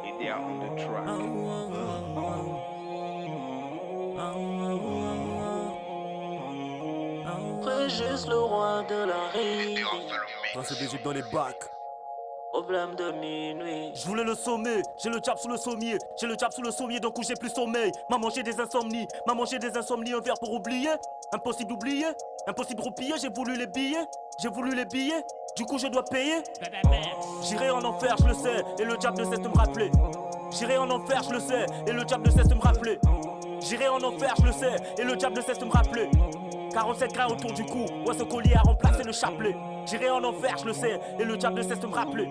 Idea on the track. Régis le roi de la rime. Prince d'Égypte dans les bacs. Problème de minuit. Je voulais le sommet, j'ai le jab sous le sommier. J'ai le jab sous le sommier, donc où j'ai plus sommeil. M'a mangé des insomnies, un verre pour oublier. Impossible d'oublier, impossible de roupiller. J'ai voulu les billets, du coup je dois payer. J'irai en enfer, je le sais, et le diable ne cesse de me rappeler. J'irai en enfer, je le sais, et le diable ne cesse de me rappeler. J'irai en enfer, je le sais, et le diable ne cesse de me rappeler. 47 grains autour du cou, ouais ce collier a remplacé le chapelet. J'irai en enfer, je le sais, et le diable ne cesse de me rappeler.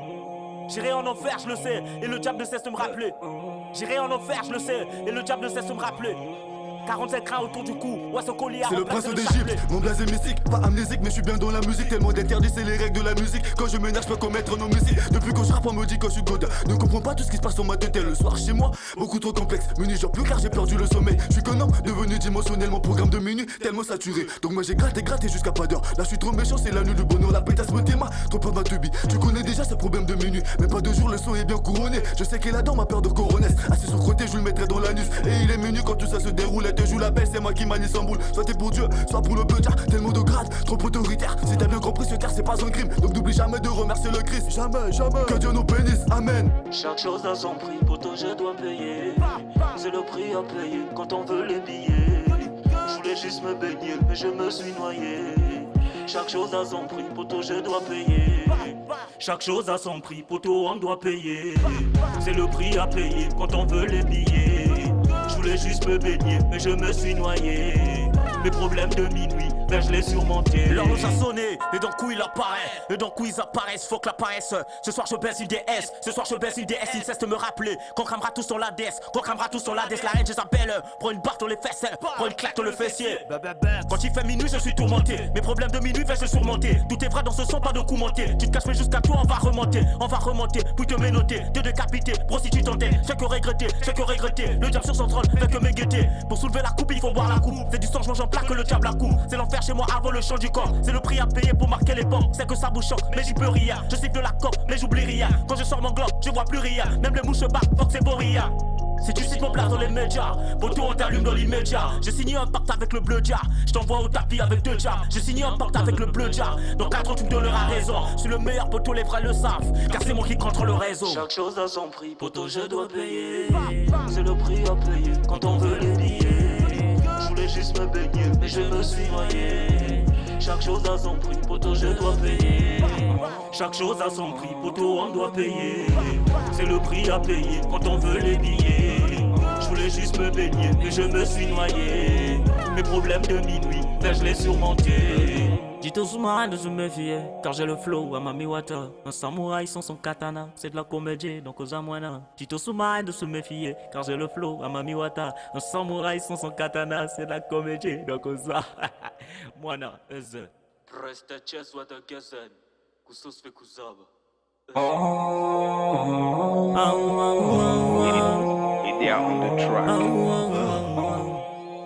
J'irai en enfer, je le sais, et le diable ne cesse de me rappeler. J'irai en enfer, je le sais, et le diable ne cesse de me rappeler. 47 grains autour du cou, ouais ce collier a C'est le remplacé prince le d'Égypte, chapelet. mon blaze est mystique, pas amnésique, mais je suis bien dans la musique. Tellement d'interdits, c'est les règles de la musique. Quand je m'énerve, je peux commettre un homicide. Depuis que je rappe, on me dit que je suis god. Ne comprends pas tout ce qui se passe sur ma tête le soir chez moi. Beaucoup trop complexe, muni genre plus car j'ai perdu le sommeil. Je suis qu'un homme devenu émotionnel, mon programme de minuit tellement saturé. Donc moi j'ai gratté jusqu'à pas d'heure. Là je suis trop méchant, c'est la nuit du bonheur. La pétasse me téma, trop peur ma teubie. Tu connais déjà ce problème de minuit, mais pas de jour, le son est bien couronné. Je sais qu'elle a dans ma peur de coronesse. Assis sur le côté, je le mettrai dans l'anus. Et il est minuit quand tout ça se déroule. Elle te joue la belle, c'est moi qui manie sans boule. Soit t'es pour Dieu, soit pour le beurre. Tellement de grade, trop autoritaire. Si t'as bien compris, ce car c'est pas un crime. Donc n'oublie jamais de remercier le Christ. Jamais, jamais. Que Dieu nous bénisse, amen. Chaque chose a son prix, poto je dois payer. C'est le prix à payer quand on veut les billets. Je voulais juste me baigner, mais je me suis noyé. Chaque chose a son prix, poto je dois payer. Chaque chose a son prix, poto on doit payer. C'est le prix à payer quand on veut les billets. Je voulais juste me baigner, mais je me suis noyé. Mes problèmes de minuit, ben je l'ai surmonté. L'horloge a sonné, et d'un coup il apparaît. Et d'un coup ils apparaissent, faut que la paresse. Ce soir je baisse une DS, ce soir je baisse une DS. Il cesse de me rappeler qu'on cramera tous sur la DS. Qu'on cramera tous sur la DS, la reine Jezabel. Prends une barre dans les fesses, prends une claque dans le fessier. Quand il fait minuit je suis tourmenté. Mes problèmes de minuit, vais je surmonter. Tout est vrai dans ce son, pas de coup monté. Tu te caches mais jusqu'à toi on va remonter. On va remonter, puis te ménoter, te décapiter. Bro si tu tentais, j'ai que regretter, j'ai que regretter. Le diable sur son trône, fait que me guetter. Pour soulever la coupe il faut boire la coupe. C'est du sang, je mange en plat que le diable a coup. C'est l'enfer chez moi avant le chant du corps. C'est le prix à payer pour marquer les pommes. C'est que ça bouche choque, mais j'y peux rien. Je siffle de la coque, mais j'oublie rien. Quand je sors mon globe, je vois plus rien. Même les mouches battent, fuck c'est Boria. Si tu cites mon place dans les médias, poto on t'allume dans l'immédiat. J'ai signé un pacte avec le bleu jar. Je t'envoie au tapis avec 2 jars. J'ai signé un pacte avec le bleu jar. Dans 4 ans tu me donneras raison. Je suis le meilleur, poto les vrais le savent. Car c'est moi qui contrôle le réseau. Chaque chose a son prix, poto je dois payer. C'est le prix à payer quand on veut les billets. Je voulais juste me baigner, mais je me suis noyé. Chaque chose a son prix, poto je dois payer. Chaque chose a son prix, poto on doit payer. C'est le prix à payer quand on veut les billets. Je voulais juste me baigner, mais je me suis noyé. Mes problèmes de minuit, ben je l'ai surmonté. Dites aux sous-marins de se méfier, car j'ai le flow à Mami Wata. Un samouraï sans son katana, c'est de la comédie, donc aux amoina. Dites aux sous-marins de se méfier, car j'ai le flow à Mami Wata. Un samouraï sans son katana, c'est de la comédie, donc aux Moana, eze. Preste chess what a gessen. Kusos fe kusaba. Idea on the track.